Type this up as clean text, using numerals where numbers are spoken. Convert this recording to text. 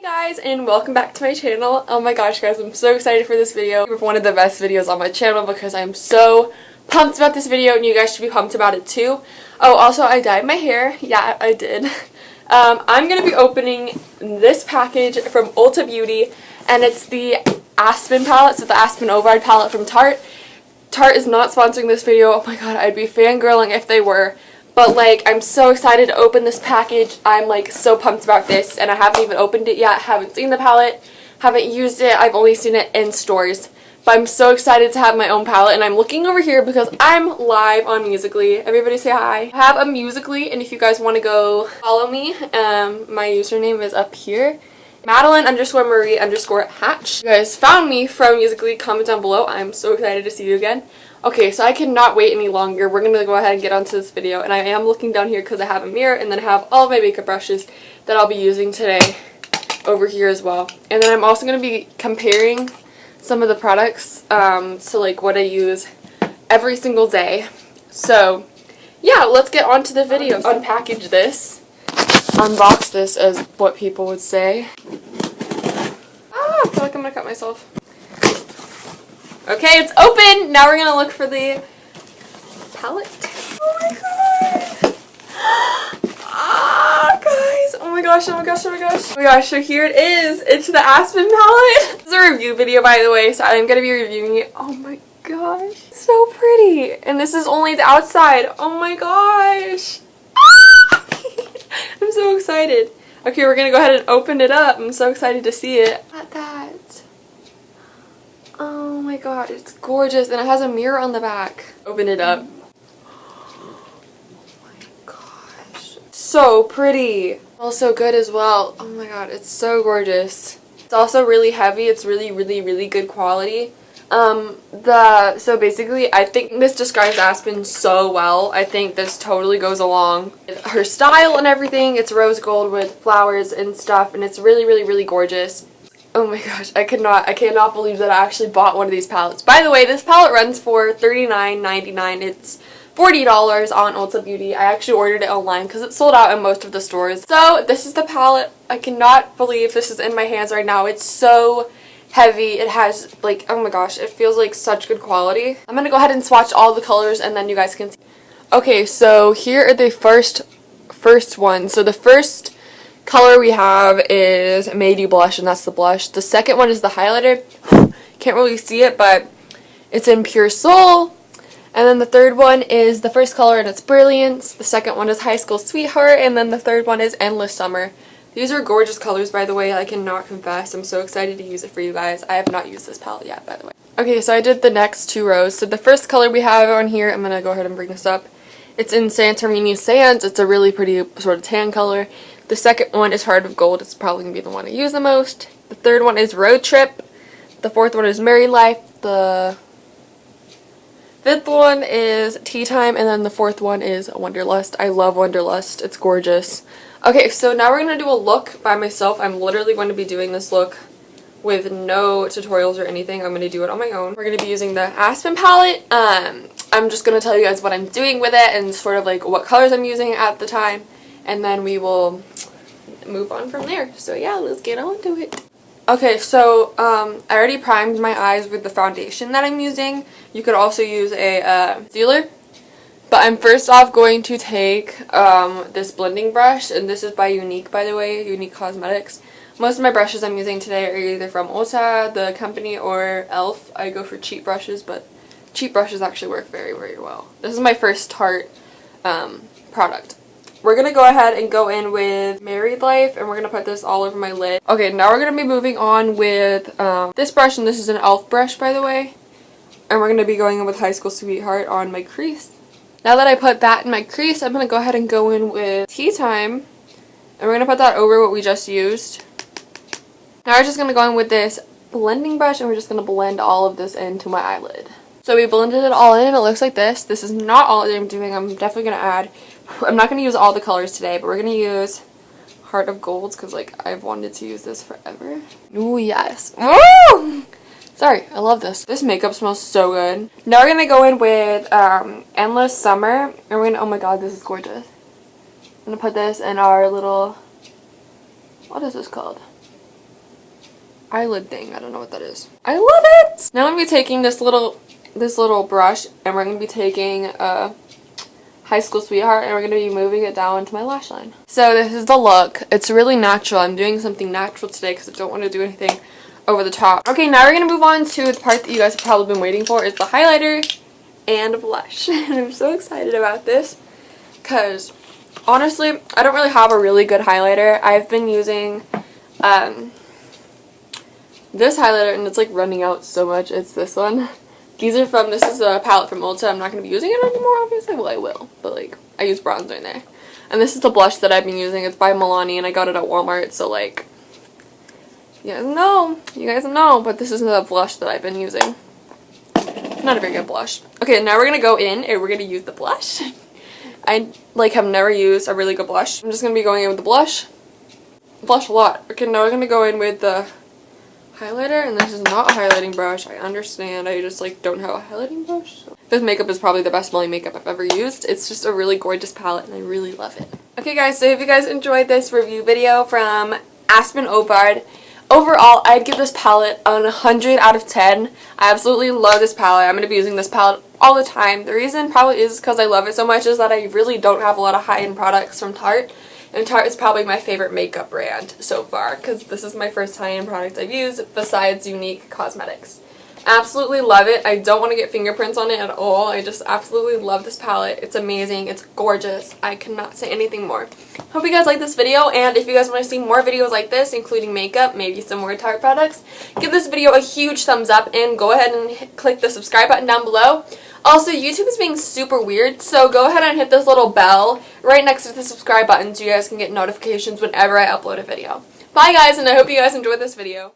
Hey guys, and welcome back to my channel. Oh my gosh guys, I'm so excited for this video. It's one of the best videos on my channel because I'm so pumped about this video and you guys should be pumped about it too. Oh, also I dyed my hair. Yeah, I did. I'm going to be opening this package from Ulta Beauty and it's the Aspyn palette, so the Aspyn Ovard palette from Tarte. Tarte is not sponsoring this video. Oh my god, I'd be fangirling if they were. But like, I'm so excited to open this package. I'm like so pumped about this and I haven't even opened it yet. Haven't seen the palette, haven't used it. I've only seen it in stores. But I'm so excited to have my own palette and I'm looking over here because I'm live on Musical.ly. Everybody say hi. I have a Musical.ly and if you guys want to go follow me, my username is up here. Madeline_Marie_Hatch. You guys found me from Musical.ly, comment down below. I'm so excited to see you again. Okay, so I cannot wait any longer. We're going to go ahead and get onto this video. And I am looking down here because I have a mirror and then I have all of my makeup brushes that I'll be using today over here as well. And then I'm also going to be comparing some of the products to like what I use every single day. So yeah, let's get on to the video. Unpackage this. Unbox this as what people would say. Ah, I feel like I'm going to cut myself. Okay, it's open! Now we're gonna look for the palette. Oh my god! Ah, guys! Oh my gosh, oh my gosh, oh my gosh. Oh my gosh, so here it is. It's the Aspyn palette. This is a review video, by the way, so I'm gonna be reviewing it. Oh my gosh. So pretty. And this is only the outside. Oh my gosh. Ah! I'm so excited. Okay, we're gonna go ahead and open it up. I'm so excited to see it. Look at that. Oh my god, it's gorgeous and it has a mirror on the back. Open it up. Oh my gosh. So pretty. Also good as well. Oh my god, it's so gorgeous. It's also really heavy. It's really good quality. So basically I think this describes Aspyn so well. I think this totally goes along with her style and everything. It's rose gold with flowers and stuff and it's really gorgeous. Oh my gosh, I cannot believe that I actually bought one of these palettes. By the way, this palette runs for $39.99. It's $40 on Ulta Beauty. I actually ordered it online because it sold out in most of the stores. So this is the palette. I cannot believe this is in my hands right now. It's so heavy. It has like, oh my gosh, it feels like such good quality. I'm going to go ahead and swatch all the colors and then you guys can see. Okay, so here are the first ones. So the first color we have is Maddie Blush, and that's the blush. The second one is the highlighter. Can't really see it, but it's in Pure Soul. And then the third one is the first color, and it's Brilliance. The second one is High School Sweetheart, and then the third one is Endless Summer. These are gorgeous colors, by the way. I cannot confess. I'm so excited to use it for you guys. I have not used this palette yet, by the way. Okay, so I did the next two rows. So the first color we have on here, I'm going to go ahead and bring this up. It's in Santorini Sands. It's a really pretty sort of tan color. The second one is Heart of Gold. It's probably going to be the one I use the most. The third one is Road Trip. The fourth one is Married Life. The fifth one is Tea Time. And then the fourth one is Wonderlust. I love Wonderlust. It's gorgeous. Okay, so now we're going to do a look by myself. I'm literally going to be doing this look with no tutorials or anything. I'm going to do it on my own. We're going to be using the Aspyn palette. I'm just going to tell you guys what I'm doing with it and sort of like what colors I'm using at the time. And then we will move on from there. So yeah, let's get on to it. Okay, so I already primed my eyes with the foundation that I'm using. You could also use a concealer. But I'm first off going to take this blending brush. And this is by Unique, by the way. Unique Cosmetics. Most of my brushes I'm using today are either from Ulta, the company, or e.l.f. I go for cheap brushes, but cheap brushes actually work very well. This is my first Tarte product. We're going to go ahead and go in with Married Life, and we're going to put this all over my lid. Okay, now we're going to be moving on with this brush, and this is an e.l.f. brush, by the way. And we're going to be going in with High School Sweetheart on my crease. Now that I put that in my crease, I'm going to go ahead and go in with Tea Time. And we're going to put that over what we just used. Now we're just going to go in with this blending brush, and we're just going to blend all of this into my eyelid. So we blended it all in, and it looks like this. This is not all that I'm doing. I'm definitely going to add... I'm not going to use all the colors today, but we're going to use Heart of Golds because, like, I've wanted to use this forever. Ooh, yes. Ooh! Sorry, I love this. This makeup smells so good. Now we're going to go in with Endless Summer, and we're going to... Oh my god, this is gorgeous. I'm going to put this in our little... What is this called? eyelid thing. I don't know what that is. I love it! Now I'm going to be taking this little brush, and we're going to be taking High School Sweetheart, and we're going to be moving it down into my lash line. So this is the look. It's really natural. I'm doing something natural today because I don't want to do anything over the top. Okay, now we're going to move on to the part that you guys have probably been waiting for, is the highlighter and blush. And I'm so excited about this because honestly, I don't really have a really good highlighter. I've been using this highlighter and it's like running out so much. It's this one. This is a palette from Ulta. I'm not going to be using it anymore, obviously. Well, I will, but like, I use bronzer in there. And this is the blush that I've been using. It's by Milani and I got it at Walmart, so like, you guys know, but this is the blush that I've been using. It's not a very good blush. Okay, now we're going to go in and we're going to use the blush. I like have never used a really good blush. I'm just going to be going in with the blush. Blush a lot. Okay, now we're going to go in with the highlighter, and this is not a highlighting brush. I understand. I just like don't have a highlighting brush. So. This makeup is probably the best smelling makeup I've ever used. It's just a really gorgeous palette and I really love it. Okay guys, so if you guys enjoyed this review video from Aspyn Ovard, overall I'd give this palette a 100 out of 10. I absolutely love this palette. I'm going to be using this palette all the time. The reason probably is because I love it so much is that I really don't have a lot of high-end products from Tarte. And Tarte is probably my favorite makeup brand so far because this is my first high-end product I've used besides Unique Cosmetics. Absolutely love it. I don't want to get fingerprints on it at all. I just absolutely love this palette. It's amazing. It's gorgeous. I cannot say anything more. Hope you guys like this video, and if you guys want to see more videos like this, including makeup, maybe some more Tarte products, give this video a huge thumbs up and go ahead and click the subscribe button down below. Also, YouTube is being super weird, so go ahead and hit this little bell right next to the subscribe button so you guys can get notifications whenever I upload a video. Bye guys, and I hope you guys enjoyed this video.